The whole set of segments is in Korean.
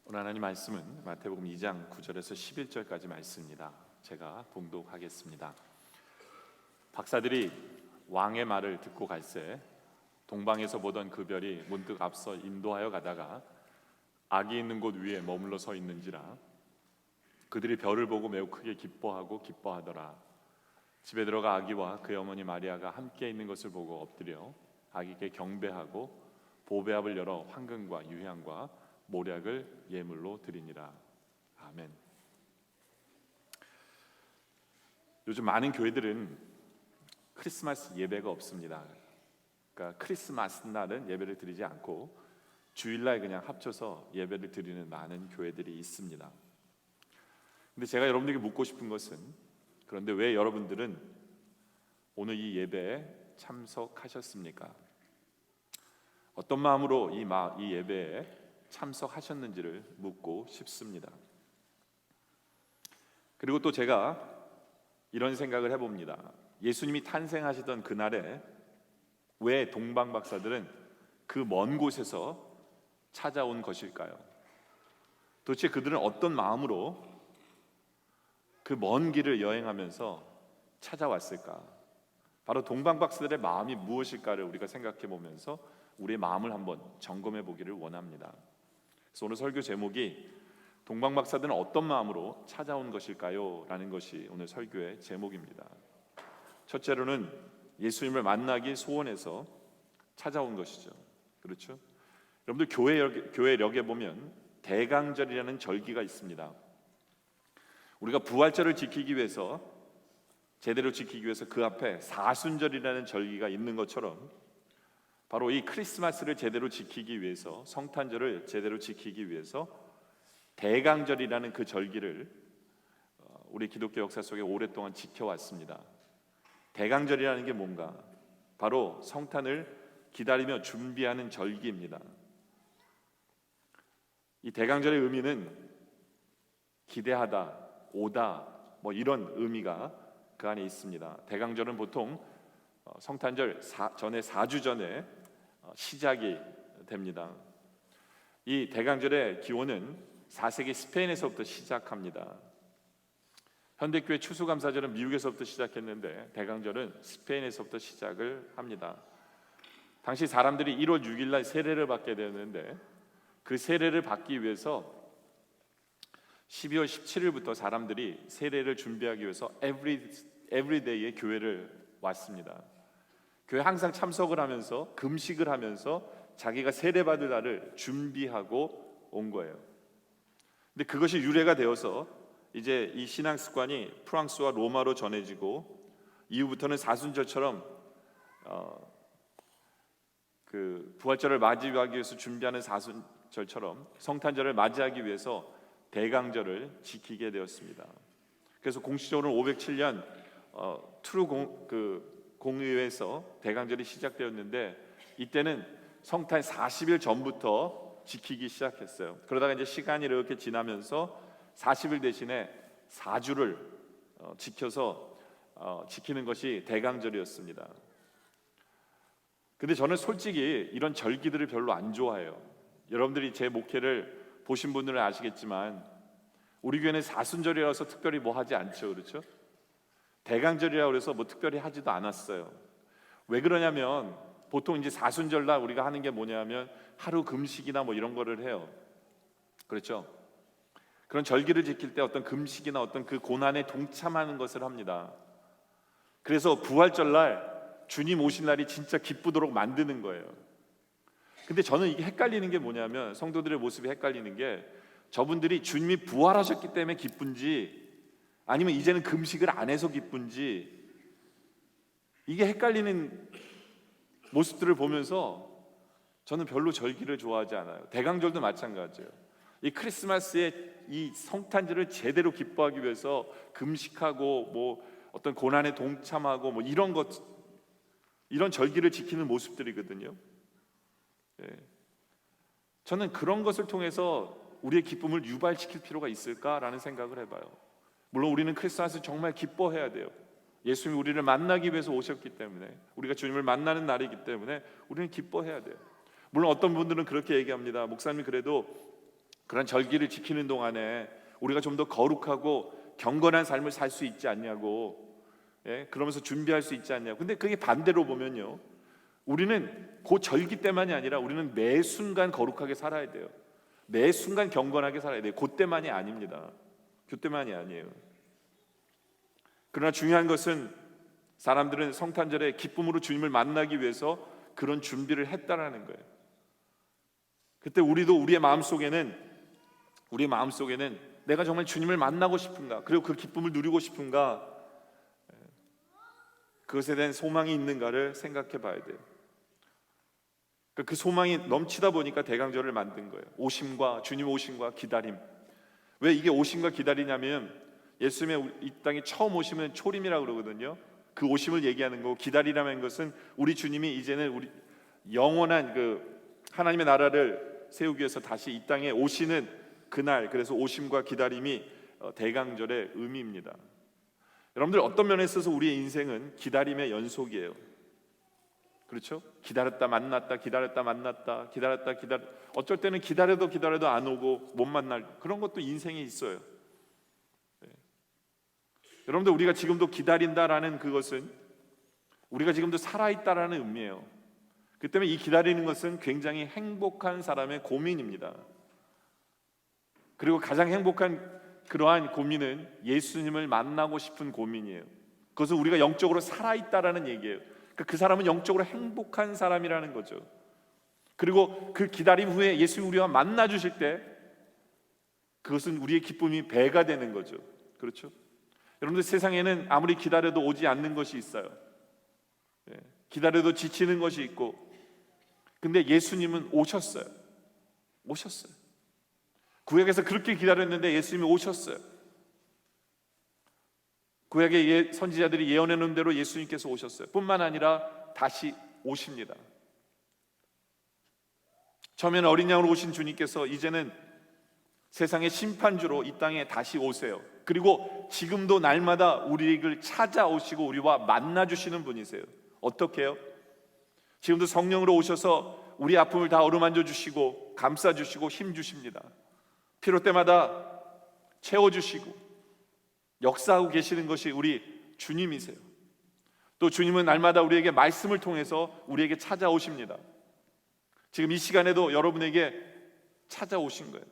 오늘 하나님 말씀은 마태복음 2장 9절에서 11절까지 말씀입니다. 제가 봉독하겠습니다. 박사들이 왕의 말을 듣고 갈새 동방에서 보던 그 별이 문득 앞서 인도하여 가다가 악이 있는 곳 위에 머물러 서 있는지라 그들이 별을 보고 매우 크게 기뻐하더라. 집에 들어가 아기와 그의 어머니 마리아가 함께 있는 것을 보고 엎드려 아기께 경배하고 보배압을 열어 황금과 유향과 모략을 예물로 드리니라. 아멘. 요즘 많은 교회들은 크리스마스 예배가 없습니다. 그러니까 크리스마스 날은 예배를 드리지 않고 주일날 그냥 합쳐서 예배를 드리는 많은 교회들이 있습니다. 근데 제가 여러분들에게 묻고 싶은 것은, 그런데 왜 여러분들은 오늘 이 예배에 참석하셨습니까? 어떤 마음으로 이 예배에 참석하셨는지를 묻고 싶습니다. 그리고 또 제가 이런 생각을 해봅니다. 예수님이 탄생하시던 그날에 왜 동방 박사들은 그 먼 곳에서 찾아온 것일까요? 도대체 그들은 어떤 마음으로 그 먼 길을 여행하면서 찾아왔을까? 바로 동방 박사들의 마음이 무엇일까를 우리가 생각해 보면서 우리의 마음을 한번 점검해 보기를 원합니다. 그래서 오늘 설교 제목이 동방 박사들은 어떤 마음으로 찾아온 것일까요? 라는 것이 오늘 설교의 제목입니다. 첫째로는 예수님을 만나기 소원해서 찾아온 것이죠. 그렇죠? 여러분들 교회력에 보면 대강절이라는 절기가 있습니다. 우리가 부활절을 지키기 위해서, 제대로 지키기 위해서 그 앞에 사순절이라는 절기가 있는 것처럼 바로 이 크리스마스를 제대로 지키기 위해서, 성탄절을 제대로 지키기 위해서 대강절이라는 그 절기를 우리 기독교 역사 속에 오랫동안 지켜왔습니다. 대강절이라는 게 뭔가? 바로 성탄을 기다리며 준비하는 절기입니다. 이 대강절의 의미는 기대하다, 오다, 이런 의미가 그 안에 있습니다. 대강절은 보통 성탄절 전에 4주 전에 시작이 됩니다. 이 대강절의 기원은 4세기 스페인에서부터 시작합니다. 현대교회 추수감사절은 미국에서부터 시작했는데 대강절은 스페인에서부터 시작을 합니다. 당시 사람들이 1월 6일 날 세례를 받게 되었는데 그 세례를 받기 위해서 12월 17일부터 사람들이 세례를 준비하기 위해서 에브리데이에 교회를 왔습니다. 교회 항상 참석을 하면서 금식을 하면서 자기가 세례받을 날을 준비하고 온 거예요. 근데 그것이 유래가 되어서 이제 이 신앙 습관이 프랑스와 로마로 전해지고 이후부터는 사순절처럼 그 부활절을 맞이하기 위해서 준비하는 사순절처럼 성탄절을 맞이하기 위해서 대강절을 지키게 되었습니다. 그래서 공식적으로 507년 트루 공의회에서 대강절이 시작되었는데 이때는 성탄 40일 전부터 지키기 시작했어요. 그러다가 이제 시간이 이렇게 지나면서 40일 대신에 4주를 지켜서 지키는 것이 대강절이었습니다. 근데 저는 솔직히 이런 절기들을 별로 안 좋아해요. 여러분들이 제 목회를 보신 분들은 아시겠지만 우리 교회는 사순절이라서 특별히 뭐 하지 않죠. 그렇죠? 대강절이라고 해서 뭐 특별히 하지도 않았어요. 왜 그러냐면 보통 이제 사순절날 우리가 하는 게 뭐냐면 하루 금식이나 뭐 이런 거를 해요. 그렇죠? 그런 절기를 지킬 때 어떤 금식이나 어떤 그 고난에 동참하는 것을 합니다. 그래서 부활절날 주님 오신 날이 진짜 기쁘도록 만드는 거예요. 근데 저는 이게 헷갈리는 게 뭐냐면 성도들의 모습이 헷갈리는 게 저분들이 주님이 부활하셨기 때문에 기쁜지 아니면 이제는 금식을 안 해서 기쁜지 이게 헷갈리는 모습들을 보면서 저는 별로 절기를 좋아하지 않아요. 대강절도 마찬가지예요. 이 크리스마스의 이 성탄절을 제대로 기뻐하기 위해서 금식하고 뭐 어떤 고난에 동참하고 뭐 이런 절기를 지키는 모습들이거든요. 저는 그런 것을 통해서 우리의 기쁨을 유발시킬 필요가 있을까라는 생각을 해봐요. 물론 우리는 크리스마스 정말 기뻐해야 돼요. 예수님이 우리를 만나기 위해서 오셨기 때문에, 우리가 주님을 만나는 날이기 때문에 우리는 기뻐해야 돼요. 물론 어떤 분들은 그렇게 얘기합니다. 목사님이 그래도 그런 절기를 지키는 동안에 우리가 좀 더 거룩하고 경건한 삶을 살 수 있지 않냐고, 예? 그러면서 준비할 수 있지 않냐고. 근데 그게 반대로 보면요, 우리는 그 절기 때만이 아니라 우리는 매 순간 거룩하게 살아야 돼요. 매 순간 경건하게 살아야 돼요. 그때만이 아닙니다. 그때만이 아니에요. 그러나 중요한 것은 사람들은 성탄절에 기쁨으로 주님을 만나기 위해서 그런 준비를 했다라는 거예요. 그때 우리도 우리의 마음속에는 내가 정말 주님을 만나고 싶은가, 그리고 그 기쁨을 누리고 싶은가, 그것에 대한 소망이 있는가를 생각해 봐야 돼요. 그 소망이 넘치다 보니까 대강절을 만든 거예요. 주님 오심과 기다림. 왜 이게 오심과 기다리냐면, 예수님의 이 땅에 처음 오시면 초림이라고 그러거든요. 그 오심을 얘기하는 거고, 기다리라는 것은 우리 주님이 이제는 우리 영원한 그 하나님의 나라를 세우기 위해서 다시 이 땅에 오시는 그날, 그래서 오심과 기다림이 대강절의 의미입니다. 여러분들, 어떤 면에 있어서 우리의 인생은 기다림의 연속이에요. 그렇죠? 기다렸다 만났다, 기다렸다 만났다, 어쩔 때는 기다려도 안 오고 못 만날 그런 것도 인생에 있어요. 네. 여러분들, 우리가 지금도 기다린다라는 그것은 우리가 지금도 살아있다라는 의미예요. 그 때문에 이 기다리는 것은 굉장히 행복한 사람의 고민입니다. 그리고 가장 행복한 그러한 고민은 예수님을 만나고 싶은 고민이에요. 그것은 우리가 영적으로 살아있다라는 얘기예요. 그 사람은 영적으로 행복한 사람이라는 거죠. 그리고 그 기다림 후에 예수님이 우리와 만나 주실 때 그것은 우리의 기쁨이 배가 되는 거죠. 그렇죠? 여러분들, 세상에는 아무리 기다려도 오지 않는 것이 있어요. 기다려도 지치는 것이 있고, 근데 예수님은 오셨어요. 구약에서 그렇게 기다렸는데 예수님이 오셨어요. 구약의 선지자들이 예언해 놓은 대로 예수님께서 오셨어요. 뿐만 아니라 다시 오십니다. 처음에는 어린 양으로 오신 주님께서 이제는 세상의 심판주로 이 땅에 다시 오세요. 그리고 지금도 날마다 우리를 찾아오시고 우리와 만나주시는 분이세요. 어떻게 해요? 지금도 성령으로 오셔서 우리 아픔을 다 어루만져 주시고 감싸주시고 힘주십니다. 필요 때마다 채워주시고 역사하고 계시는 것이 우리 주님이세요. 또 주님은 날마다 우리에게 말씀을 통해서 우리에게 찾아오십니다. 지금 이 시간에도 여러분에게 찾아오신 거예요.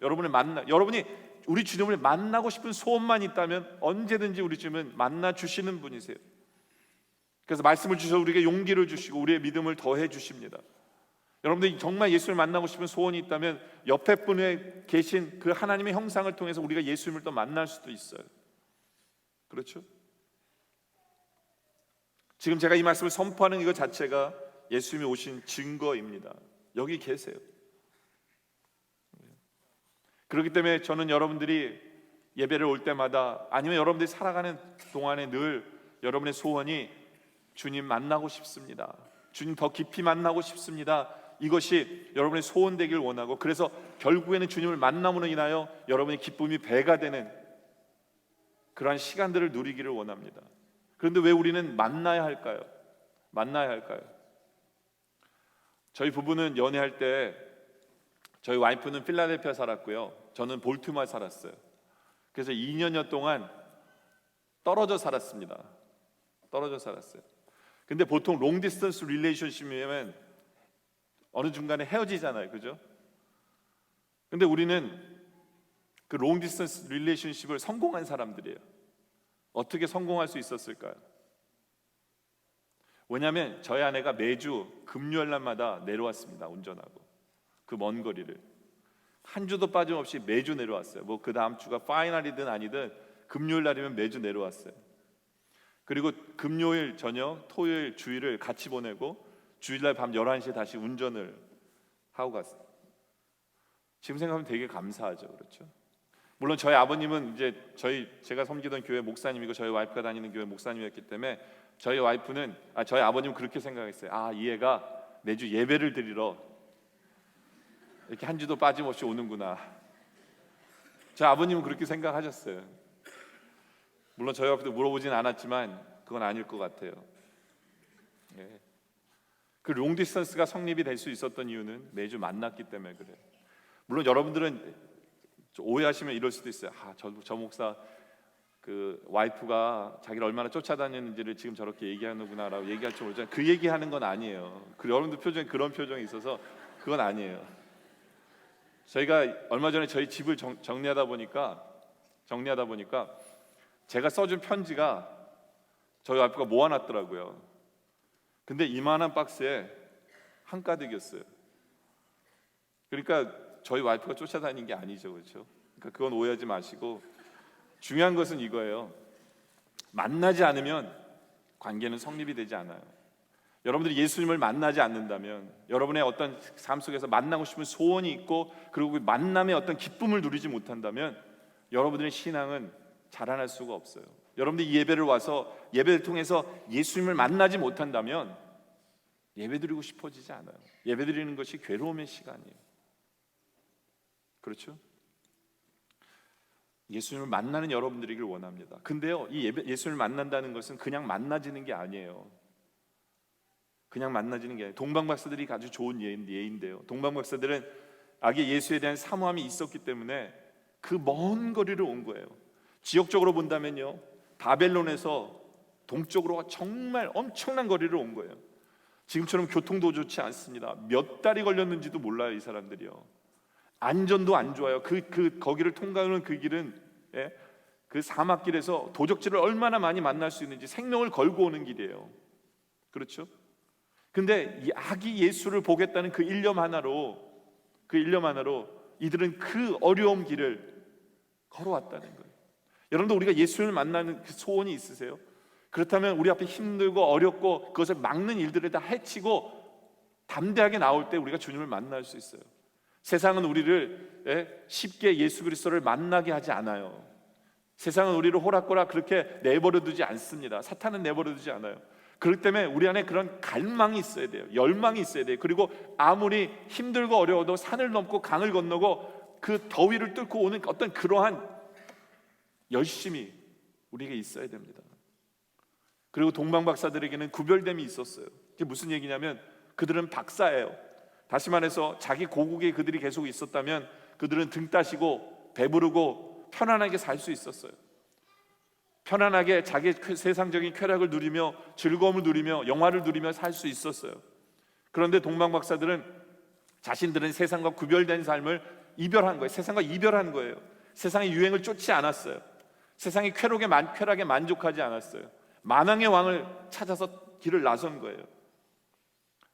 여러분이 우리 주님을 만나고 싶은 소원만 있다면 언제든지 우리 주님은 만나 주시는 분이세요. 그래서 말씀을 주셔서 우리에게 용기를 주시고 우리의 믿음을 더해 주십니다. 여러분들이 정말 예수를 만나고 싶은 소원이 있다면 옆에 분에 계신 그 하나님의 형상을 통해서 우리가 예수님을 또 만날 수도 있어요. 그렇죠? 지금 제가 이 말씀을 선포하는 이것 자체가 예수님이 오신 증거입니다. 여기 계세요. 그렇기 때문에 저는 여러분들이 예배를 올 때마다, 아니면 여러분들이 살아가는 동안에 늘 여러분의 소원이 주님 만나고 싶습니다, 주님 더 깊이 만나고 싶습니다, 이것이 여러분의 소원 되길 원하고, 그래서 결국에는 주님을 만남으로 인하여 여러분의 기쁨이 배가 되는 그러한 시간들을 누리기를 원합니다. 그런데 왜 우리는 만나야 할까요? 저희 부부는 연애할 때, 저희 와이프는 필라델피아 살았고요, 저는 볼티모어에 살았어요. 그래서 2년여 동안 떨어져 살았습니다. 근데 보통 롱 디스턴스 릴레이션십이면 어느 중간에 헤어지잖아요, 그죠? 근데 우리는 그 롱 디스턴스 릴레이션십을 성공한 사람들이에요. 어떻게 성공할 수 있었을까요? 왜냐하면 저희 아내가 매주 금요일 날마다 내려왔습니다. 운전하고 그 먼 거리를 한 주도 빠짐없이 매주 내려왔어요. 뭐 그 다음 주가 파이널이든 아니든 금요일 날이면 매주 내려왔어요. 그리고 금요일 저녁, 토요일 주일을 같이 보내고 주일날 밤 11시에 다시 운전을 하고 갔어요. 지금 생각하면 되게 감사하죠. 그렇죠? 물론 저희 아버님은 이제 제가 섬기던 교회 목사님이고 저희 와이프가 다니는 교회 목사님이었기 때문에 저희 아버님은 그렇게 생각했어요. 이 애가 매주 예배를 드리러 이렇게 한 주도 빠짐없이 오는구나. 저희 아버님은 그렇게 생각하셨어요. 물론 저희 와이프도 물어보진 않았지만 그건 아닐 것 같아요. 그 롱디스턴스가 성립이 될 수 있었던 이유는 매주 만났기 때문에 그래요. 물론 여러분들은 오해하시면 이럴 수도 있어요. 저 목사 그 와이프가 자기를 얼마나 쫓아다녔는지를 지금 저렇게 얘기하는구나라고 얘기할지 모르지만 그 얘기하는 건 아니에요. 여러분들 표정에 그런 표정이 있어서 그건 아니에요. 저희가 얼마 전에 저희 집을 정리하다 보니까 제가 써준 편지가 저희 와이프가 모아놨더라고요. 근데 이만한 박스에 한가득이었어요. 그러니까 저희 와이프가 쫓아다닌 게 아니죠, 그렇죠? 그러니까 그건 오해하지 마시고, 중요한 것은 이거예요. 만나지 않으면 관계는 성립이 되지 않아요. 여러분들이 예수님을 만나지 않는다면, 여러분의 어떤 삶 속에서 만나고 싶은 소원이 있고, 그리고 그 만남의 어떤 기쁨을 누리지 못한다면 여러분들의 신앙은 자라날 수가 없어요. 여러분들이 이 예배를 와서 예배를 통해서 예수님을 만나지 못한다면 예배드리고 싶어지지 않아요. 예배드리는 것이 괴로움의 시간이에요. 그렇죠? 예수님을 만나는 여러분들이길 원합니다. 근데요, 예수님을 만난다는 것은 그냥 만나지는 게 아니에요. 그냥 만나지는 게 아니에요. 동방박사들이 아주 좋은 예인데요, 동방박사들은 아기 예수에 대한 사모함이 있었기 때문에 그 먼 거리를 온 거예요. 지역적으로 본다면요, 바벨론에서 동쪽으로 정말 엄청난 거리를 온 거예요. 지금처럼 교통도 좋지 않습니다. 몇 달이 걸렸는지도 몰라요, 이 사람들이요. 안전도 안 좋아요. 거기를 통과하는 그 길은, 그 사막길에서 도적질을 얼마나 많이 만날 수 있는지 생명을 걸고 오는 길이에요. 그렇죠? 근데 이 아기 예수를 보겠다는 그 일념 하나로 이들은 그 어려운 길을 걸어왔다는 거예요. 여러분도 우리가 예수를 만나는 그 소원이 있으세요? 그렇다면 우리 앞에 힘들고 어렵고 그것을 막는 일들을 다 해치고 담대하게 나올 때 우리가 주님을 만날 수 있어요. 세상은 우리를 쉽게 예수 그리스도를 만나게 하지 않아요. 세상은 우리를 호락호락 그렇게 내버려두지 않습니다. 사탄은 내버려두지 않아요. 그렇기 때문에 우리 안에 그런 갈망이 있어야 돼요. 열망이 있어야 돼요. 그리고 아무리 힘들고 어려워도 산을 넘고 강을 건너고 그 더위를 뚫고 오는 어떤 그러한 열심이 우리에게 있어야 됩니다. 그리고 동방박사들에게는 구별됨이 있었어요. 그게 무슨 얘기냐면 그들은 박사예요. 다시 말해서 자기 고국에 그들이 계속 있었다면 그들은 등 따시고 배부르고 편안하게 살 수 있었어요. 편안하게 자기 세상적인 쾌락을 누리며 즐거움을 누리며 영화를 누리며 살 수 있었어요. 그런데 동방박사들은 자신들은 세상과 구별된 삶을 이별한 거예요. 세상과 이별한 거예요. 세상의 유행을 쫓지 않았어요. 세상의 쾌락에 만족하지 않았어요. 만왕의 왕을 찾아서 길을 나선 거예요.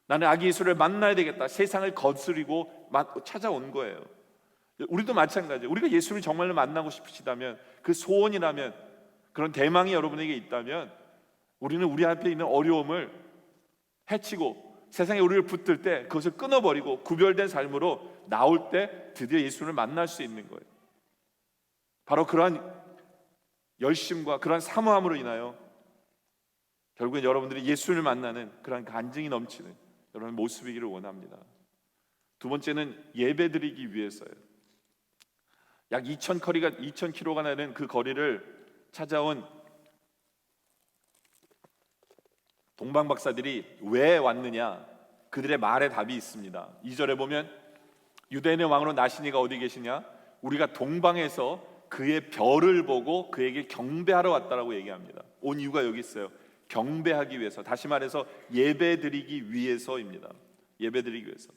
나는 아기 예수를 만나야 되겠다. 세상을 거스리고 찾아온 거예요. 우리도 마찬가지예요. 우리가 예수를 정말로 만나고 싶으시다면, 그 소원이라면, 그런 대망이 여러분에게 있다면, 우리는 우리 앞에 있는 어려움을 해치고 세상에 우리를 붙들 때 그것을 끊어버리고 구별된 삶으로 나올 때 드디어 예수를 만날 수 있는 거예요. 바로 그러한 열심과 그러한 사모함으로 인하여 결국엔 여러분들이 예수를 만나는 그러한 간증이 넘치는 여러분 모습이기를 원합니다. 두 번째는 예배드리기 위해서예요. 약 2,000km가 나는 그 거리를 찾아온 동방박사들이 왜 왔느냐, 그들의 말에 답이 있습니다. 2절에 보면 유대인의 왕으로 나시니가 어디 계시냐, 우리가 동방에서 그의 별을 보고 그에게 경배하러 왔다라고 얘기합니다. 온 이유가 여기 있어요. 경배하기 위해서, 다시 말해서 예배드리기 위해서입니다. 예배드리기 위해서.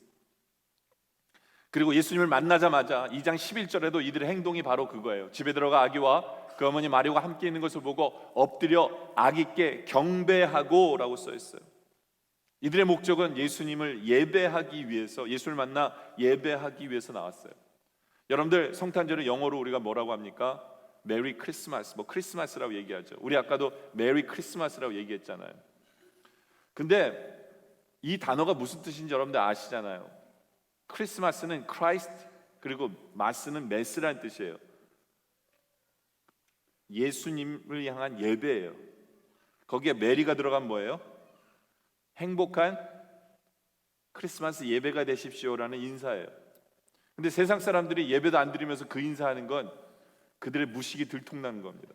그리고 예수님을 만나자마자 2장 11절에도 이들의 행동이 바로 그거예요. 집에 들어가 아기와 그 어머니 마리아가 함께 있는 것을 보고 엎드려 아기께 경배하고 라고 써 있어요. 이들의 목적은 예수님을 예배하기 위해서, 예수를 만나 예배하기 위해서 나왔어요. 여러분들, 성탄절을 영어로 우리가 뭐라고 합니까? 메리 크리스마스, 크리스마스라고 얘기하죠. 우리 아까도 메리 크리스마스라고 얘기했잖아요. 근데 이 단어가 무슨 뜻인지 여러분들 아시잖아요. 크리스마스는 크라이스트, 그리고 마스는 메스라는 뜻이에요. 예수님을 향한 예배예요. 거기에 메리가 들어간 뭐예요? 행복한 크리스마스 예배가 되십시오라는 인사예요. 근데 세상 사람들이 예배도 안 드리면서 그 인사하는 건 그들의 무식이 들통나는 겁니다.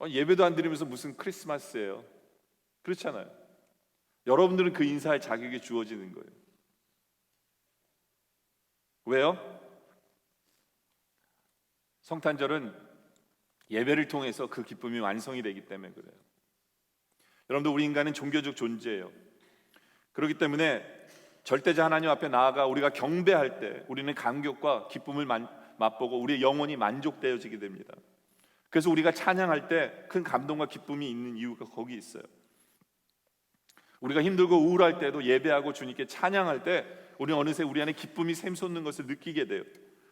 예배도 안 드리면서 무슨 크리스마스예요? 그렇잖아요. 여러분들은 그 인사할 자격이 주어지는 거예요. 왜요? 성탄절은 예배를 통해서 그 기쁨이 완성이 되기 때문에 그래요. 여러분들, 우리 인간은 종교적 존재예요. 그렇기 때문에 절대자 하나님 앞에 나아가 우리가 경배할 때 우리는 감격과 기쁨을 맛보고 우리의 영혼이 만족되어지게 됩니다. 그래서 우리가 찬양할 때 큰 감동과 기쁨이 있는 이유가 거기 있어요. 우리가 힘들고 우울할 때도 예배하고 주님께 찬양할 때 우리는 어느새 우리 안에 기쁨이 샘솟는 것을 느끼게 돼요.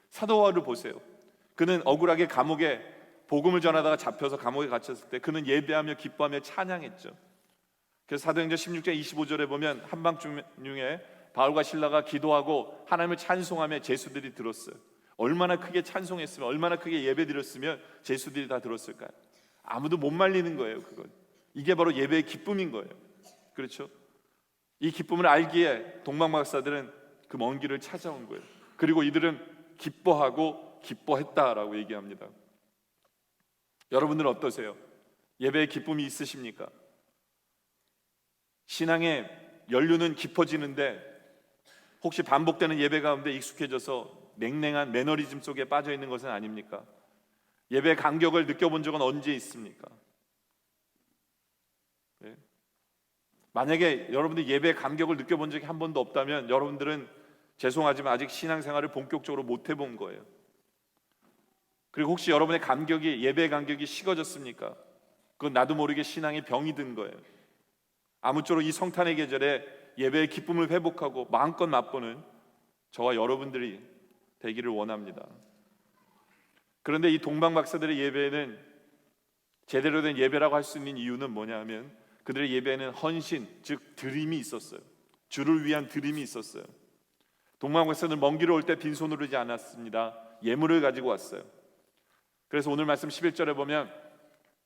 사도 바울을 보세요. 그는 억울하게 감옥에 복음을 전하다가 잡혀서 감옥에 갇혔을 때 그는 예배하며 기뻐하며 찬양했죠. 그래서 사도행전 16장 25절에 보면 한밤중에 바울과 실라가 기도하고 하나님을 찬송하며 제수들이 들었어요. 얼마나 크게 찬송했으면, 얼마나 크게 예배드렸으면 제수들이 다 들었을까요? 아무도 못 말리는 거예요. 그건 이게 바로 예배의 기쁨인 거예요. 그렇죠? 이 기쁨을 알기에 동방박사들은 그 먼 길을 찾아온 거예요. 그리고 이들은 기뻐하고 기뻐했다라고 얘기합니다. 여러분들은 어떠세요? 예배의 기쁨이 있으십니까? 신앙의 연륜은 깊어지는데 혹시 반복되는 예배 가운데 익숙해져서 냉랭한 매너리즘 속에 빠져 있는 것은 아닙니까? 예배의 간격을 느껴본 적은 언제 있습니까? 네. 만약에 여러분들이 예배의 간격을 느껴본 적이 한 번도 없다면 여러분들은 죄송하지만 아직 신앙생활을 본격적으로 못 해본 거예요. 그리고 혹시 여러분의 간격이, 예배의 간격이 식어졌습니까? 그건 나도 모르게 신앙에 병이 든 거예요. 아무쪼록 이 성탄의 계절에 예배의 기쁨을 회복하고 마음껏 맛보는 저와 여러분들이 되기를 원합니다. 그런데 이 동방박사들의 예배는 제대로 된 예배라고 할 수 있는 이유는 뭐냐 하면 그들의 예배에는 헌신, 즉 드림이 있었어요. 주를 위한 드림이 있었어요. 동방박사들은 먼 길을 올 때 빈손으로 오지 않았습니다. 예물을 가지고 왔어요. 그래서 오늘 말씀 11절에 보면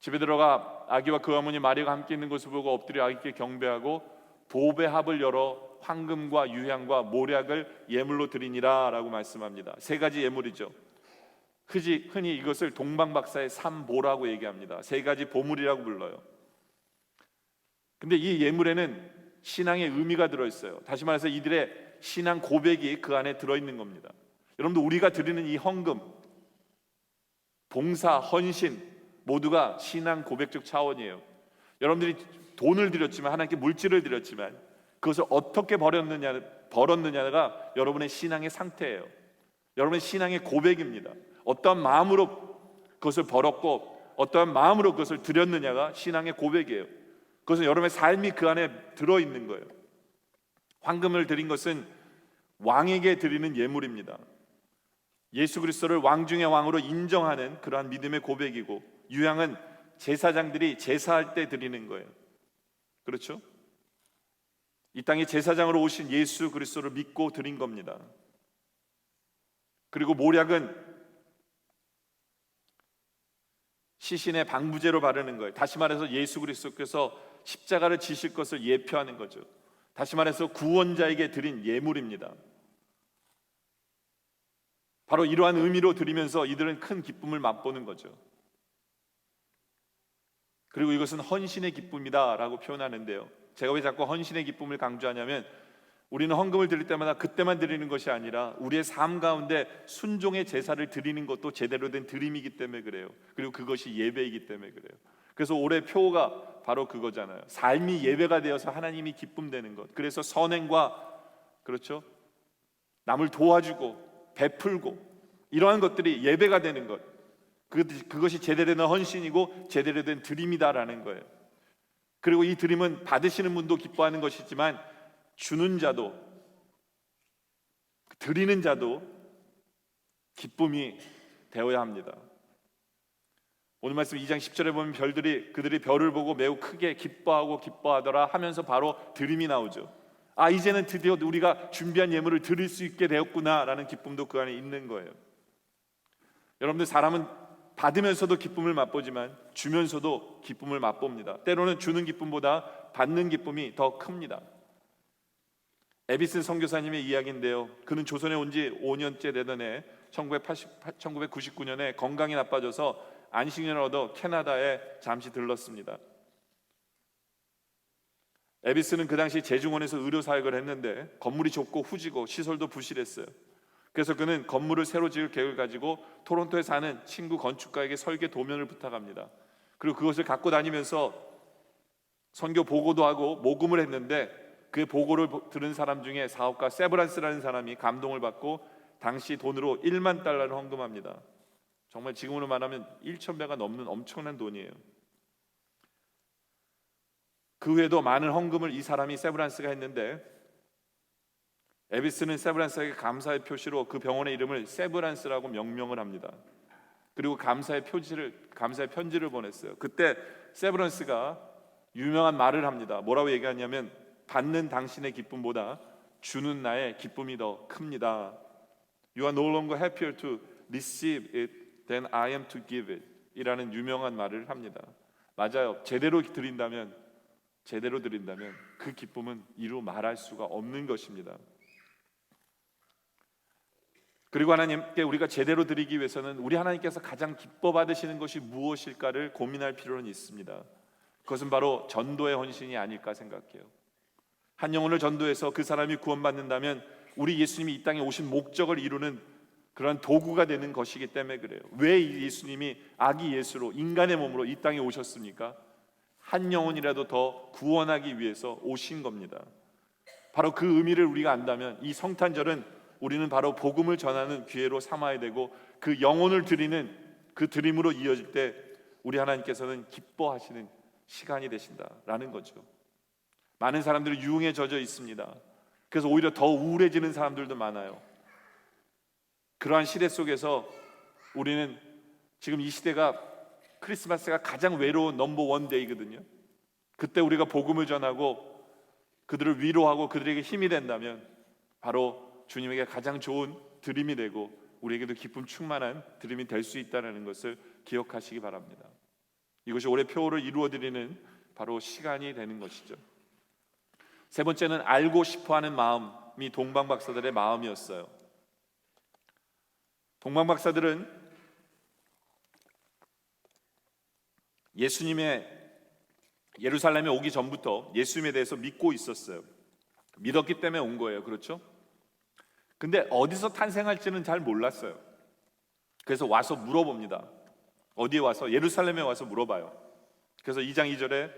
집에 들어가 아기와 그 어머니 마리아가 함께 있는 것을 보고 엎드려 아기께 경배하고 보배 합을 열어 황금과 유향과 모략을 예물로 드리니라 라고 말씀합니다. 세 가지 예물이죠. 흔히 이것을 동방박사의 삼보라고 얘기합니다. 세 가지 보물이라고 불러요. 근데 이 예물에는 신앙의 의미가 들어있어요. 다시 말해서 이들의 신앙 고백이 그 안에 들어있는 겁니다. 여러분들, 우리가 드리는 이 헌금, 봉사, 헌신 모두가 신앙 고백적 차원이에요. 여러분들이 돈을 드렸지만, 하나님께 물질을 드렸지만 그것을 어떻게 벌었느냐가 여러분의 신앙의 상태예요. 여러분의 신앙의 고백입니다. 어떠한 마음으로 그것을 벌었고 어떠한 마음으로 그것을 드렸느냐가 신앙의 고백이에요. 그것은 여러분의 삶이 그 안에 들어있는 거예요. 황금을 드린 것은 왕에게 드리는 예물입니다. 예수 그리스도를 왕 중의 왕으로 인정하는 그러한 믿음의 고백이고, 유향은 제사장들이 제사할 때 드리는 거예요. 그렇죠? 이 땅에 제사장으로 오신 예수 그리스도를 믿고 드린 겁니다. 그리고 모략은 시신의 방부제로 바르는 거예요. 다시 말해서 예수 그리스도께서 십자가를 지실 것을 예표하는 거죠. 다시 말해서 구원자에게 드린 예물입니다. 바로 이러한 의미로 드리면서 이들은 큰 기쁨을 맛보는 거죠. 그리고 이것은 헌신의 기쁨이다 라고 표현하는데요, 제가 왜 자꾸 헌신의 기쁨을 강조하냐면 우리는 헌금을 드릴 때마다 그때만 드리는 것이 아니라 우리의 삶 가운데 순종의 제사를 드리는 것도 제대로 된 드림이기 때문에 그래요. 그리고 그것이 예배이기 때문에 그래요. 그래서 올해 표가 바로 그거잖아요. 삶이 예배가 되어서 하나님이 기쁨되는 것. 그래서 선행과, 그렇죠, 남을 도와주고 베풀고 이러한 것들이 예배가 되는 것, 그것이 제대로 된 헌신이고 제대로 된 드림이다라는 거예요. 그리고 이 드림은 받으시는 분도 기뻐하는 것이지만 주는 자도, 드리는 자도 기쁨이 되어야 합니다. 오늘 말씀 2장 10절에 보면 그들이 별을 보고 매우 크게 기뻐하더라 하면서 바로 드림이 나오죠. 아, 이제는 드디어 우리가 준비한 예물을 드릴 수 있게 되었구나 라는 기쁨도 그 안에 있는 거예요. 여러분들, 사람은 받으면서도 기쁨을 맛보지만 주면서도 기쁨을 맛봅니다. 때로는 주는 기쁨보다 받는 기쁨이 더 큽니다. 에비슨 선교사님의 이야기인데요, 그는 조선에 온 지 5년째 되던 해 1999년에 건강이 나빠져서 안식년을 얻어 캐나다에 잠시 들렀습니다. 에비스는 그 당시 제중원에서 의료사역을 했는데 건물이 좁고 후지고 시설도 부실했어요. 그래서 그는 건물을 새로 지을 계획을 가지고 토론토에 사는 친구 건축가에게 설계 도면을 부탁합니다. 그리고 그것을 갖고 다니면서 선교 보고도 하고 모금을 했는데, 그 보고를 들은 사람 중에 사업가 세브란스라는 사람이 감동을 받고 당시 돈으로 1만 달러를 헌금합니다. 정말 지금으로 말하면 1,000배가 넘는 엄청난 돈이에요. 그 외에도 많은 헌금을 이 사람이 세브란스가 했는데, 에비스는 세브란스에게 감사의 표시로 그 병원의 이름을 세브란스라고 명명을 합니다. 그리고 감사의 편지를 보냈어요. 그때 세브란스가 유명한 말을 합니다. 뭐라고 얘기하냐면, 받는 당신의 기쁨보다 주는 나의 기쁨이 더 큽니다. You are no longer happier to receive it than I am to give it 이라는 유명한 말을 합니다. 맞아요. 제대로 드린다면 그 기쁨은 이루 말할 수가 없는 것입니다. 그리고 하나님께 우리가 제대로 드리기 위해서는 우리 하나님께서 가장 기뻐 받으시는 것이 무엇일까를 고민할 필요는 있습니다. 그것은 바로 전도의 헌신이 아닐까 생각해요. 한 영혼을 전도해서 그 사람이 구원받는다면 우리 예수님이 이 땅에 오신 목적을 이루는 그런 도구가 되는 것이기 때문에 그래요. 왜 예수님이 아기 예수로 인간의 몸으로 이 땅에 오셨습니까? 한 영혼이라도 더 구원하기 위해서 오신 겁니다. 바로 그 의미를 우리가 안다면 이 성탄절은 우리는 바로 복음을 전하는 기회로 삼아야 되고, 그 영혼을 드리는 그 드림으로 이어질 때 우리 하나님께서는 기뻐하시는 시간이 되신다라는 거죠. 많은 사람들이 유흥에 젖어 있습니다. 그래서 오히려 더 우울해지는 사람들도 많아요. 그러한 시대 속에서 우리는 지금 이 시대가 크리스마스가 가장 외로운 넘버원 데이거든요. 그때 우리가 복음을 전하고 그들을 위로하고 그들에게 힘이 된다면 바로 주님에게 가장 좋은 드림이 되고 우리에게도 기쁨 충만한 드림이 될 수 있다는 것을 기억하시기 바랍니다. 이것이 올해 표를 이루어드리는 바로 시간이 되는 것이죠. 세 번째는 알고 싶어하는 마음이 동방박사들의 마음이었어요. 동방박사들은 예수님의 예루살렘에 오기 전부터 예수님에 대해서 믿고 있었어요. 믿었기 때문에 온 거예요. 그렇죠? 근데 어디서 탄생할지는 잘 몰랐어요. 그래서 와서 물어봅니다. 어디에 와서? 예루살렘에 와서 물어봐요. 그래서 2장 2절에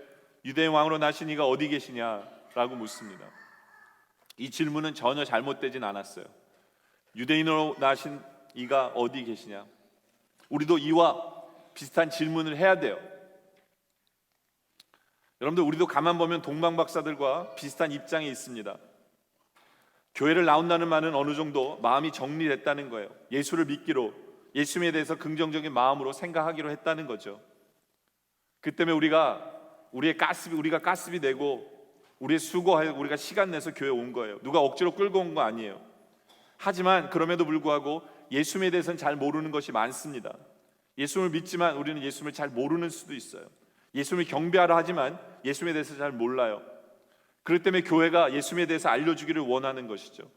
유대인 왕으로 나신 이가 어디 계시냐라고 묻습니다. 이 질문은 전혀 잘못되진 않았어요. 유대인으로 나신 이가 어디 계시냐? 우리도 이와 비슷한 질문을 해야 돼요. 여러분들, 우리도 가만 보면 동방박사들과 비슷한 입장에 있습니다. 교회를 나온다는 말은 어느 정도 마음이 정리됐다는 거예요. 예수를 믿기로, 예수님에 대해서 긍정적인 마음으로 생각하기로 했다는 거죠. 그 때문에 우리가 가스비 내고 우리의 수고하고 우리가 시간 내서 교회 온 거예요. 누가 억지로 끌고 온 거 아니에요. 하지만 그럼에도 불구하고 예수님에 대해서는 잘 모르는 것이 많습니다. 예수님을 믿지만 우리는 예수님을 잘 모르는 수도 있어요. 예수님을 경배하라 하지만 예수님에 대해서 잘 몰라요. 그렇기 때문에 교회가 예수님에 대해서 알려주기를 원하는 것이죠.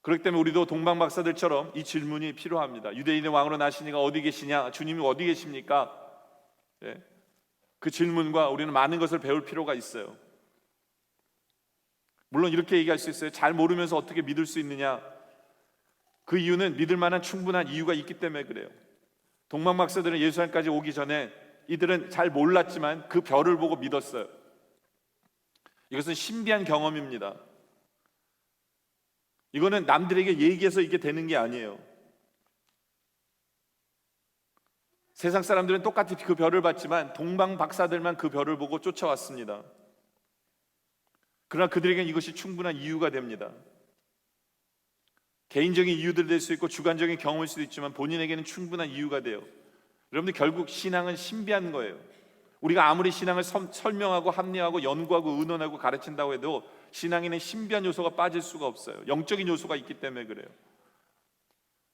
그렇기 때문에 우리도 동방박사들처럼 이 질문이 필요합니다. 유대인의 왕으로 나신 이가 어디 계시냐? 주님이 어디 계십니까? 네. 그 질문과 우리는 많은 것을 배울 필요가 있어요. 물론 이렇게 얘기할 수 있어요. 잘 모르면서 어떻게 믿을 수 있느냐? 그 이유는 믿을 만한 충분한 이유가 있기 때문에 그래요. 동방박사들은 예루살렘까지 오기 전에 이들은 잘 몰랐지만 그 별을 보고 믿었어요. 이것은 신비한 경험입니다. 이거는 남들에게 얘기해서 이게 되는 게 아니에요. 세상 사람들은 똑같이 그 별을 봤지만 동방 박사들만 그 별을 보고 쫓아왔습니다. 그러나 그들에게는 이것이 충분한 이유가 됩니다. 개인적인 이유들 될 수 있고 주관적인 경험일 수도 있지만 본인에게는 충분한 이유가 돼요. 여러분들, 결국 신앙은 신비한 거예요. 우리가 아무리 신앙을 설명하고 합리화하고 연구하고 의논하고 가르친다고 해도 신앙에는 신비한 요소가 빠질 수가 없어요. 영적인 요소가 있기 때문에 그래요.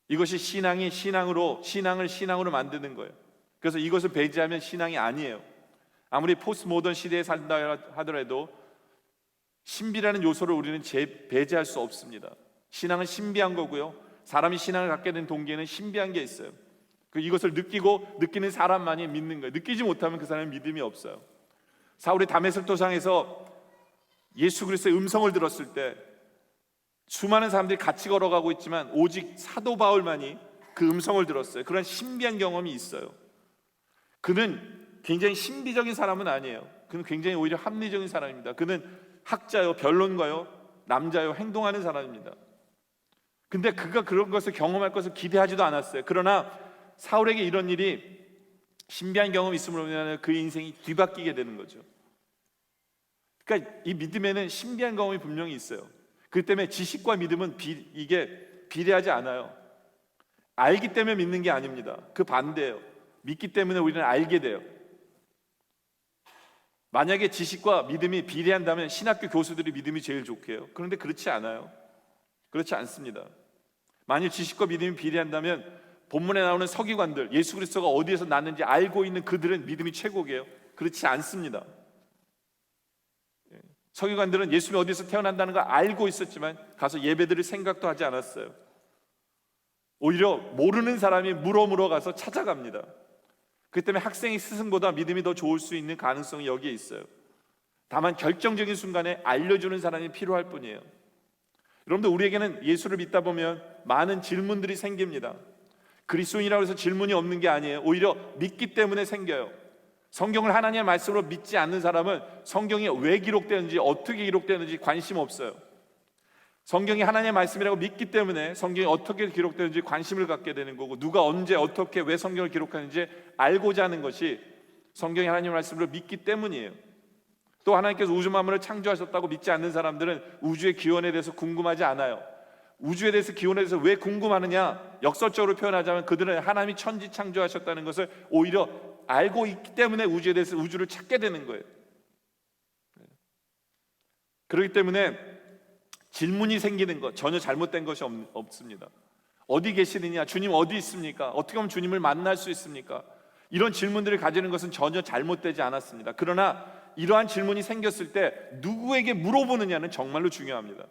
이것이 신앙을 신앙으로 만드는 거예요. 그래서 이것을 배제하면 신앙이 아니에요. 아무리 포스트 모던 시대에 산다 하더라도 신비라는 요소를 우리는 배제할 수 없습니다. 신앙은 신비한 거고요. 사람이 신앙을 갖게 된 동기에는 신비한 게 있어요. 이것을 느끼는 사람만이 믿는 거예요. 느끼지 못하면 그 사람은 믿음이 없어요. 사울이 다메섹 도상에서 예수 그리스도의 음성을 들었을 때 수많은 사람들이 같이 걸어가고 있지만 오직 사도 바울만이 그 음성을 들었어요. 그런 신비한 경험이 있어요. 그는 굉장히 신비적인 사람은 아니에요. 그는 굉장히 오히려 합리적인 사람입니다. 그는 학자요, 변론가요, 남자요, 행동하는 사람입니다. 근데 그가 그런 것을 경험할 것을 기대하지도 않았어요. 그러나 사울에게 이런 일이 신비한 경험이 있음으로 인하여 그의 인생이 뒤바뀌게 되는 거죠. 그러니까 이 믿음에는 신비한 경험이 분명히 있어요. 그 때문에 지식과 믿음은 이게 비례하지 않아요. 알기 때문에 믿는 게 아닙니다. 그 반대예요. 믿기 때문에 우리는 알게 돼요. 만약에 지식과 믿음이 비례한다면 신학교 교수들이 믿음이 제일 좋게요. 그런데 그렇지 않아요. 그렇지 않습니다. 만일 지식과 믿음이 비례한다면 본문에 나오는 서기관들, 예수 그리스도가 어디에서 났는지 알고 있는 그들은 믿음이 최고게요. 그렇지 않습니다. 서기관들은 예수님이 어디서 태어난다는 걸 알고 있었지만 가서 예배드릴 생각도 하지 않았어요. 오히려 모르는 사람이 물어 가서 찾아갑니다. 그 때문에 학생이 스승보다 믿음이 더 좋을 수 있는 가능성이 여기에 있어요. 다만 결정적인 순간에 알려주는 사람이 필요할 뿐이에요. 여러분들, 우리에게는 예수를 믿다 보면 많은 질문들이 생깁니다. 그리스도인이라고 해서 질문이 없는 게 아니에요. 오히려 믿기 때문에 생겨요. 성경을 하나님의 말씀으로 믿지 않는 사람은 성경이 왜 기록되는지, 어떻게 기록되는지 관심 없어요. 성경이 하나님의 말씀이라고 믿기 때문에 성경이 어떻게 기록되는지 관심을 갖게 되는 거고, 누가 언제 어떻게 왜 성경을 기록하는지 알고자 하는 것이 성경이 하나님의 말씀으로 믿기 때문이에요. 또 하나님께서 우주 만물을 창조하셨다고 믿지 않는 사람들은 우주의 기원에 대해서 궁금하지 않아요. 우주에 대해서, 기원에 대해서 왜 궁금하느냐? 역설적으로 표현하자면 그들은 하나님이 천지 창조하셨다는 것을 오히려 알고 있기 때문에 우주에 대해서 우주를 찾게 되는 거예요. 그렇기 때문에 질문이 생기는 것, 전혀 잘못된 것이 없습니다. 어디 계시느냐? 주님 어디 있습니까? 어떻게 하면 주님을 만날 수 있습니까? 이런 질문들을 가지는 것은 전혀 잘못되지 않았습니다. 그러나 이러한 질문이 생겼을 때 누구에게 물어보느냐는 정말로 중요합니다.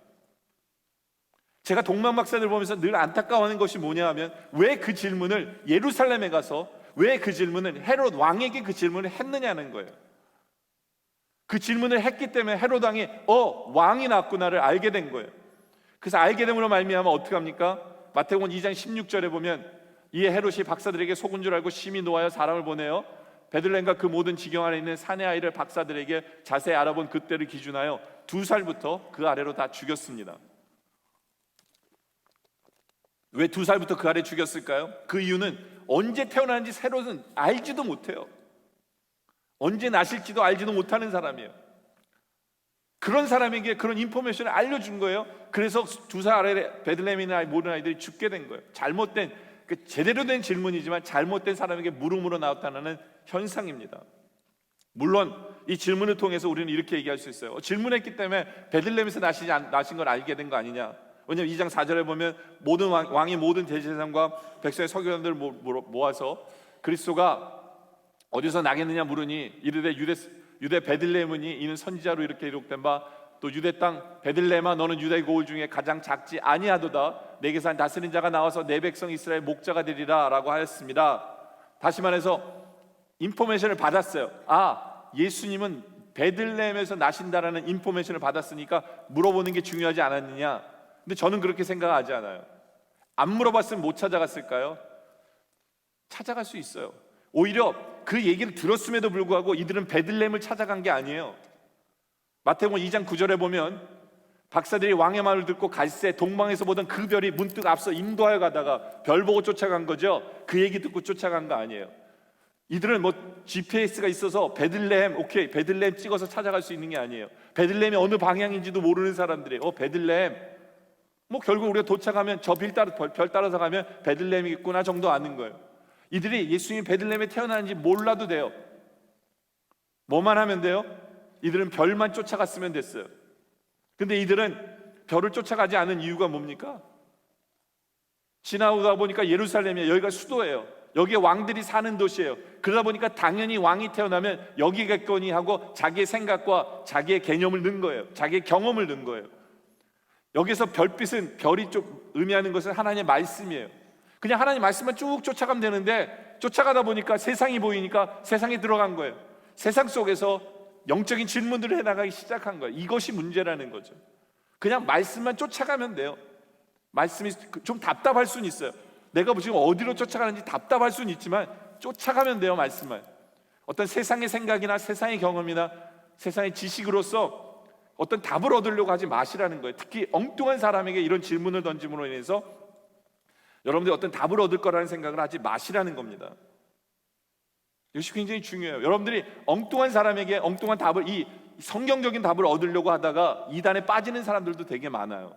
제가 동방 박사들 보면서 늘 안타까워하는 것이 뭐냐 하면, 왜 그 질문을 예루살렘에 가서 왜 그 질문을 헤롯 왕에게 그 질문을 했느냐는 거예요. 그 질문을 했기 때문에 헤롯 왕이 왕이 났구나를 알게 된 거예요. 그래서 알게 됨으로 말미암아 어떻게 합니까? 마태복음 2장 16절에 보면, 이에 헤롯이 박사들에게 속은 줄 알고 심히 노하여 사람을 보내어 베들레헴과 그 모든 지경 안에 있는 사내 아이를 박사들에게 자세히 알아본 그때를 기준하여 2살부터 그 아래로 다 죽였습니다. 왜 2살부터 그 아래 죽였을까요? 그 이유는 언제 태어나는지 헤롯은 알지도 못해요. 언제 나실지도 알지도 못하는 사람이에요. 그런 사람에게 그런 인포메이션을 알려준 거예요. 그래서 2살 아래 베들레헴이나 모든 아이들이 죽게 된 거예요. 잘못된, 제대로 된 질문이지만 잘못된 사람에게 물음으로 나타나는 현상입니다. 물론 이 질문을 통해서 우리는 이렇게 얘기할 수 있어요. 질문했기 때문에 베들레헴에서 나신 걸 알게 된 거 아니냐? 왜냐하면 2장 4절에 보면 모든 왕이 모든 대제사장과 백성의 서기관들을 모아서 그리스도가 어디서 나겠느냐 물으니 이르되 유대 베들레헴이니 이는 선지자로 이렇게 기록된 바 또 유대 땅 베들레헴아 너는 유다의 고을 중에 가장 작지 아니하도다. 내게서 한 다스린 자가 나와서 내 백성 이스라엘 목자가 되리라 라고 하였습니다. 다시 말해서 인포메이션을 받았어요. 예수님은 베들레헴에서 나신다라는 인포메이션을 받았으니까 물어보는 게 중요하지 않았느냐? 근데 저는 그렇게 생각하지 않아요. 안 물어봤으면 못 찾아갔을까요? 찾아갈 수 있어요. 오히려 그 얘기를 들었음에도 불구하고 이들은 베들레헴을 찾아간 게 아니에요. 마태복음 2장 9절에 보면 박사들이 왕의 말을 듣고 갈새 동방에서 보던 그 별이 문득 앞서 인도하여 가다가 별 보고 쫓아간 거죠. 그 얘기 듣고 쫓아간 거 아니에요. 이들은 GPS가 있어서 베들레헴, 오케이, 베들레헴 찍어서 찾아갈 수 있는 게 아니에요. 베들레헴이 어느 방향인지도 모르는 사람들이에요. 베들레헴, 결국 우리가 도착하면 저 별 따라서 가면 베들레헴이겠구나 정도 아는 거예요. 이들이 예수님이 베들레헴에 태어나는지 몰라도 돼요. 뭐만 하면 돼요? 이들은 별만 쫓아갔으면 됐어요. 근데 이들은 별을 쫓아가지 않은 이유가 뭡니까? 지나오다 보니까 예루살렘이에요. 여기가 수도예요. 여기에 왕들이 사는 도시예요. 그러다 보니까 당연히 왕이 태어나면 여기겠거니 하고 자기의 생각과 자기의 개념을 넣은 거예요. 자기의 경험을 넣은 거예요. 여기서 별빛은, 별이 좀 의미하는 것은 하나님의 말씀이에요. 그냥 하나님 말씀만 쭉 쫓아가면 되는데 쫓아가다 보니까 세상이 보이니까 세상에 들어간 거예요. 세상 속에서 영적인 질문들을 해나가기 시작한 거예요. 이것이 문제라는 거죠. 그냥 말씀만 쫓아가면 돼요. 말씀이 좀 답답할 수는 있어요. 내가 지금 어디로 쫓아가는지 답답할 수는 있지만 쫓아가면 돼요. 말씀만. 어떤 세상의 생각이나 세상의 경험이나 세상의 지식으로서 어떤 답을 얻으려고 하지 마시라는 거예요. 특히 엉뚱한 사람에게 이런 질문을 던짐으로 인해서 여러분들이 어떤 답을 얻을 거라는 생각을 하지 마시라는 겁니다. 이것이 굉장히 중요해요. 여러분들이 엉뚱한 사람에게 엉뚱한 답을, 이 성경적인 답을 얻으려고 하다가 이단에 빠지는 사람들도 되게 많아요.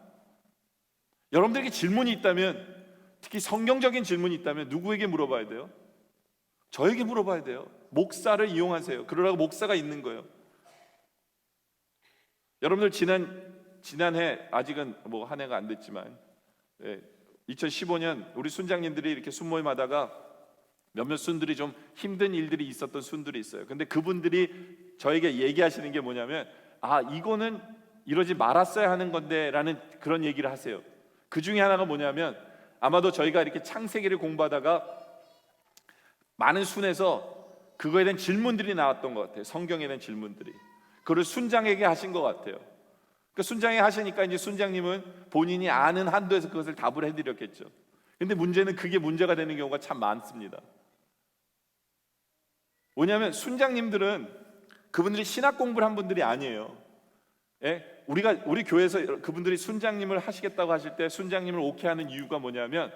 여러분들에게 질문이 있다면, 특히 성경적인 질문이 있다면 누구에게 물어봐야 돼요? 저에게 물어봐야 돼요. 목사를 이용하세요. 그러라고 목사가 있는 거예요. 여러분들 지난해, 아직은 뭐 한 해가 안 됐지만 2015년 우리 순장님들이 이렇게 순모임 하다가 몇몇 순들이 좀 힘든 일들이 있었던 순들이 있어요. 근데 그분들이 저에게 얘기하시는 게 뭐냐면, 이거는 이러지 말았어야 하는 건데 라는 그런 얘기를 하세요. 그 중에 하나가 뭐냐면, 아마도 저희가 이렇게 창세기를 공부하다가 많은 순에서 그거에 대한 질문들이 나왔던 것 같아요. 성경에 대한 질문들이. 그걸 순장에게 하신 것 같아요. 그 순장이 하시니까 이제 순장님은 본인이 아는 한도에서 그것을 답을 해드렸겠죠. 근데 문제는 그게 문제가 되는 경우가 참 많습니다. 뭐냐면 순장님들은 그분들이 신학 공부를 한 분들이 아니에요. 우리 교회에서 그분들이 순장님을 하시겠다고 하실 때 순장님을 오케이 하는 이유가 뭐냐면,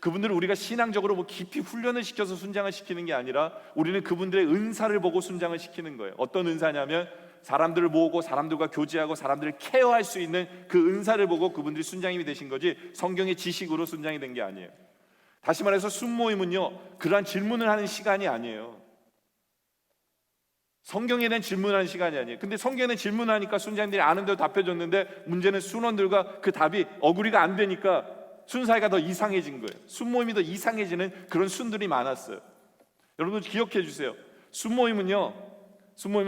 그분들을 우리가 신앙적으로 뭐 깊이 훈련을 시켜서 순장을 시키는 게 아니라 우리는 그분들의 은사를 보고 순장을 시키는 거예요. 어떤 은사냐면 사람들을 모으고 사람들과 교제하고 사람들을 케어할 수 있는 그 은사를 보고 그분들이 순장님이 되신 거지, 성경의 지식으로 순장이 된 게 아니에요. 다시 말해서 순모임은요, 그러한 질문을 하는 시간이 아니에요. 성경에 대한 질문하는 시간이 아니에요. 근데 성경에 대한 질문하니까 순장님들이 아는 대로 답해줬는데, 문제는 순원들과 그 답이 어구리가 안 되니까 순사이가 더 이상해진 거예요. 순모임이 더 이상해지는 그런 순들이 많았어요. 여러분 기억해 주세요. 순모임은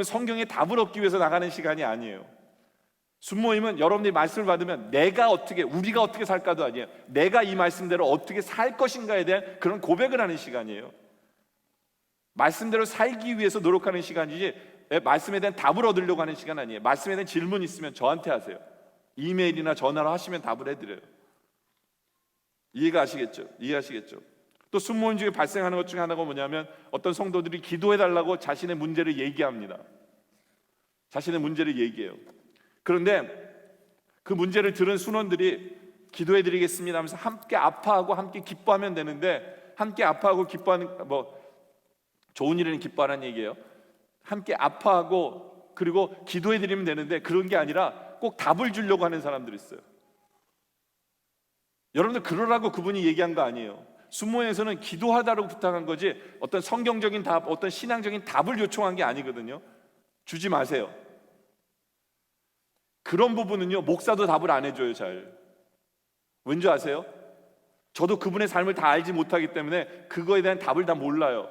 성경의 답을 얻기 위해서 나가는 시간이 아니에요. 순모임은 여러분들이 말씀을 받으면 우리가 어떻게 살까도 아니에요. 내가 이 말씀대로 어떻게 살 것인가에 대한 그런 고백을 하는 시간이에요. 말씀대로 살기 위해서 노력하는 시간이지, 말씀에 대한 답을 얻으려고 하는 시간 아니에요. 말씀에 대한 질문 있으면 저한테 하세요. 이메일이나 전화로 하시면 답을 해드려요. 이해하시겠죠? 또 순모임 중에 발생하는 것 중에 하나가 뭐냐면, 어떤 성도들이 기도해달라고 자신의 문제를 얘기합니다. 자신의 문제를 얘기해요. 그런데 그 문제를 들은 순원들이 기도해드리겠습니다 하면서 함께 아파하고 함께 기뻐하면 되는데, 함께 아파하고 기뻐하는, 좋은 일에는 기뻐하라는 얘기예요. 함께 아파하고 그리고 기도해드리면 되는데, 그런 게 아니라 꼭 답을 주려고 하는 사람들이 있어요. 여러분들 그러라고 그분이 얘기한 거 아니에요. 순모임에서는 기도하다라고 부탁한 거지, 어떤 성경적인 답, 어떤 신앙적인 답을 요청한 게 아니거든요. 주지 마세요. 그런 부분은요, 목사도 답을 안 해줘요. 잘. 왠지 아세요? 저도 그분의 삶을 다 알지 못하기 때문에 그거에 대한 답을 다 몰라요.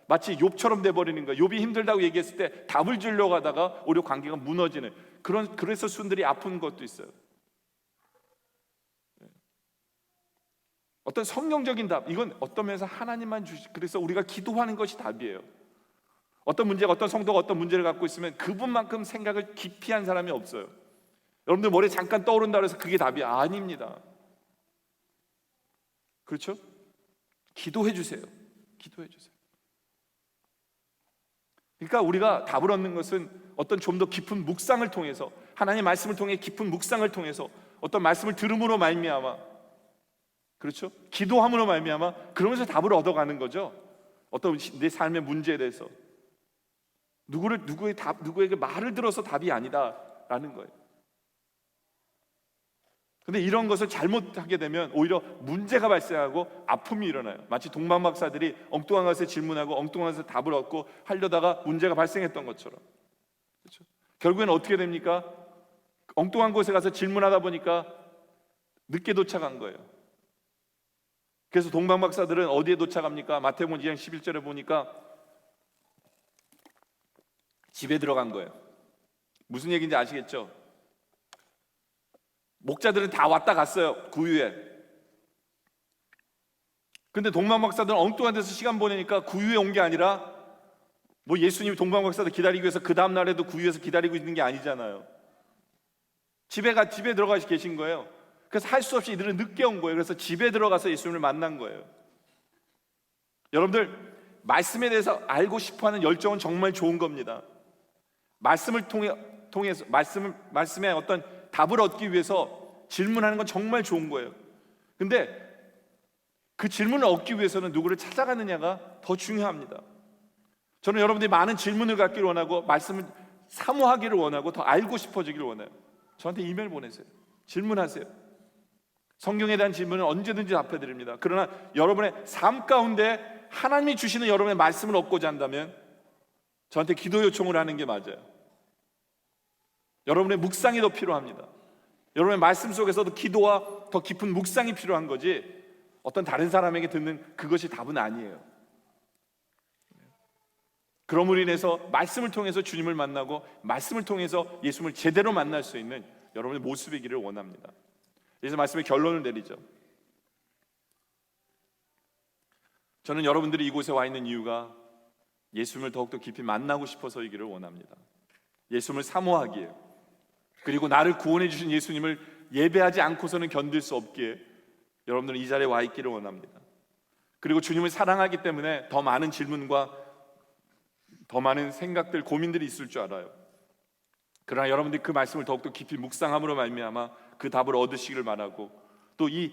마치 욥처럼 돼버리는 거예요. 욥이 힘들다고 얘기했을 때 답을 주려고 하다가 오히려 관계가 무너지는, 그래서 순들이 아픈 것도 있어요. 어떤 성경적인 답, 이건 어떤 면에서 하나님만 그래서 우리가 기도하는 것이 답이에요. 어떤 문제가, 어떤 성도가 어떤 문제를 갖고 있으면 그분만큼 생각을 깊이 한 사람이 없어요. 여러분들 머리에 잠깐 떠오른다 그래서 그게 답이 아닙니다. 그렇죠? 기도해 주세요. 그러니까 우리가 답을 얻는 것은 어떤 좀 더 깊은 묵상을 통해서, 하나님의 말씀을 통해 깊은 묵상을 통해서, 어떤 말씀을 들음으로 말미암아, 그렇죠? 기도함으로 말미암아, 그러면서 답을 얻어가는 거죠. 어떤 내 삶의 문제에 대해서 누구에게 말을 들어서 답이 아니다라는 거예요. 근데 이런 것을 잘못하게 되면 오히려 문제가 발생하고 아픔이 일어나요. 마치 동방 박사들이 엉뚱한 것에 질문하고 엉뚱한 것에 답을 얻고 하려다가 문제가 발생했던 것처럼. 그렇죠? 결국에는 어떻게 됩니까? 엉뚱한 곳에 가서 질문하다 보니까 늦게 도착한 거예요. 그래서 동방 박사들은 어디에 도착합니까? 마태복음 2장 11절에 보니까 집에 들어간 거예요. 무슨 얘기인지 아시겠죠? 목자들은 다 왔다 갔어요. 구유에. 근데 동방 박사들은 엉뚱한 데서 시간 보내니까 구유에 온 게 아니라, 뭐 예수님이 동방 박사들 기다리기 위해서 그 다음 날에도 구유에서 기다리고 있는 게 아니잖아요. 집에 들어가 계신 거예요. 그래서 할 수 없이 이들은 늦게 온 거예요. 그래서 집에 들어가서 예수님을 만난 거예요. 여러분들, 말씀에 대해서 알고 싶어하는 열정은 정말 좋은 겁니다. 말씀을 통해서 말씀의 어떤 답을 얻기 위해서 질문하는 건 정말 좋은 거예요. 근데 그 질문을 얻기 위해서는 누구를 찾아가느냐가 더 중요합니다. 저는 여러분들이 많은 질문을 갖기를 원하고 말씀을 사모하기를 원하고 더 알고 싶어지기를 원해요. 저한테 이메일 보내세요. 질문하세요. 성경에 대한 질문은 언제든지 답해드립니다. 그러나 여러분의 삶 가운데 하나님이 주시는 여러분의 말씀을 얻고자 한다면 저한테 기도 요청을 하는 게 맞아요. 여러분의 묵상이 더 필요합니다. 여러분의 말씀 속에서도 기도와 더 깊은 묵상이 필요한 거지 어떤 다른 사람에게 듣는 그것이 답은 아니에요. 그러므로 인해서 말씀을 통해서 주님을 만나고 말씀을 통해서 예수님을 제대로 만날 수 있는 여러분의 모습이기를 원합니다. 그래서 말씀의 결론을 내리죠. 저는 여러분들이 이곳에 와 있는 이유가 예수님을 더욱더 깊이 만나고 싶어서이기를 원합니다. 예수님을 사모하기에, 그리고 나를 구원해 주신 예수님을 예배하지 않고서는 견딜 수 없기에 여러분들은 이 자리에 와 있기를 원합니다. 그리고 주님을 사랑하기 때문에 더 많은 질문과 더 많은 생각들, 고민들이 있을 줄 알아요. 그러나 여러분들이 그 말씀을 더욱더 깊이 묵상함으로 말미암아 그 답을 얻으시기를 바라고, 또 이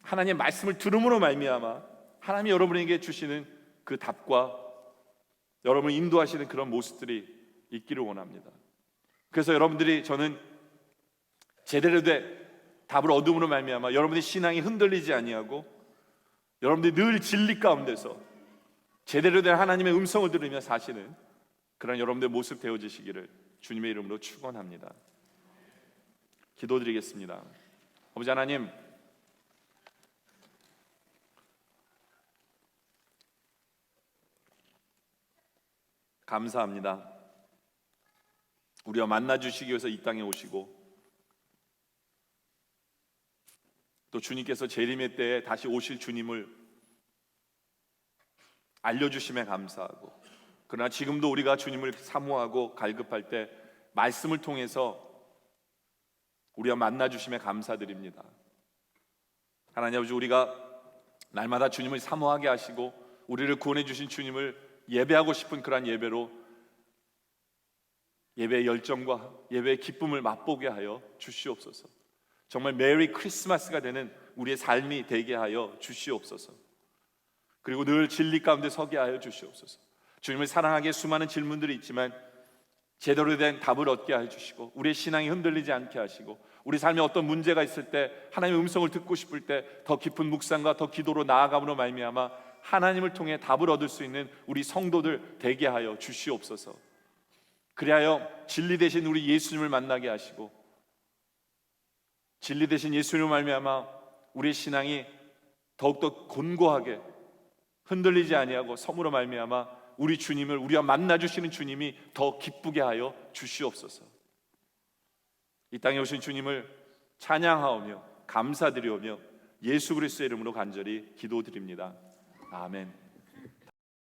하나님의 말씀을 들음으로 말미암아 하나님이 여러분에게 주시는 그 답과 여러분을 인도하시는 그런 모습들이 있기를 원합니다. 그래서 여러분들이, 저는 제대로 된 답을 얻음으로 말미암아 여러분의 신앙이 흔들리지 아니하고 여러분들이 늘 진리 가운데서 제대로 된 하나님의 음성을 들으며 사시는 그런 여러분들의 모습 되어지시기를 주님의 이름으로 축원합니다. 기도드리겠습니다. 아버지 하나님, 감사합니다. 우리와 만나주시기 위해서 이 땅에 오시고 또 주님께서 재림의 때에 다시 오실 주님을 알려주심에 감사하고, 그러나 지금도 우리가 주님을 사모하고 갈급할 때 말씀을 통해서 우리와 만나주심에 감사드립니다. 하나님 아버지, 우리가 날마다 주님을 사모하게 하시고 우리를 구원해 주신 주님을 예배하고 싶은 그러한 예배로 예배의 열정과 예배의 기쁨을 맛보게 하여 주시옵소서. 정말 메리 크리스마스가 되는 우리의 삶이 되게 하여 주시옵소서. 그리고 늘 진리 가운데 서게 하여 주시옵소서. 주님을 사랑하기에 수많은 질문들이 있지만 제대로 된 답을 얻게 하여 주시고, 우리의 신앙이 흔들리지 않게 하시고, 우리 삶에 어떤 문제가 있을 때 하나님의 음성을 듣고 싶을 때 더 깊은 묵상과 더 기도로 나아감으로 말미암아 하나님을 통해 답을 얻을 수 있는 우리 성도들 되게 하여 주시옵소서. 그리하여 진리 되신 우리 예수님을 만나게 하시고, 진리 되신 예수님을 말미암아 우리의 신앙이 더욱더 곤고하게 흔들리지 아니하고 섬으로 말미암아 우리 주님을, 우리와 만나주시는 주님이 더 기쁘게 하여 주시옵소서. 이 땅에 오신 주님을 찬양하오며 감사드리오며 예수 그리스도의 이름으로 간절히 기도드립니다. 아멘.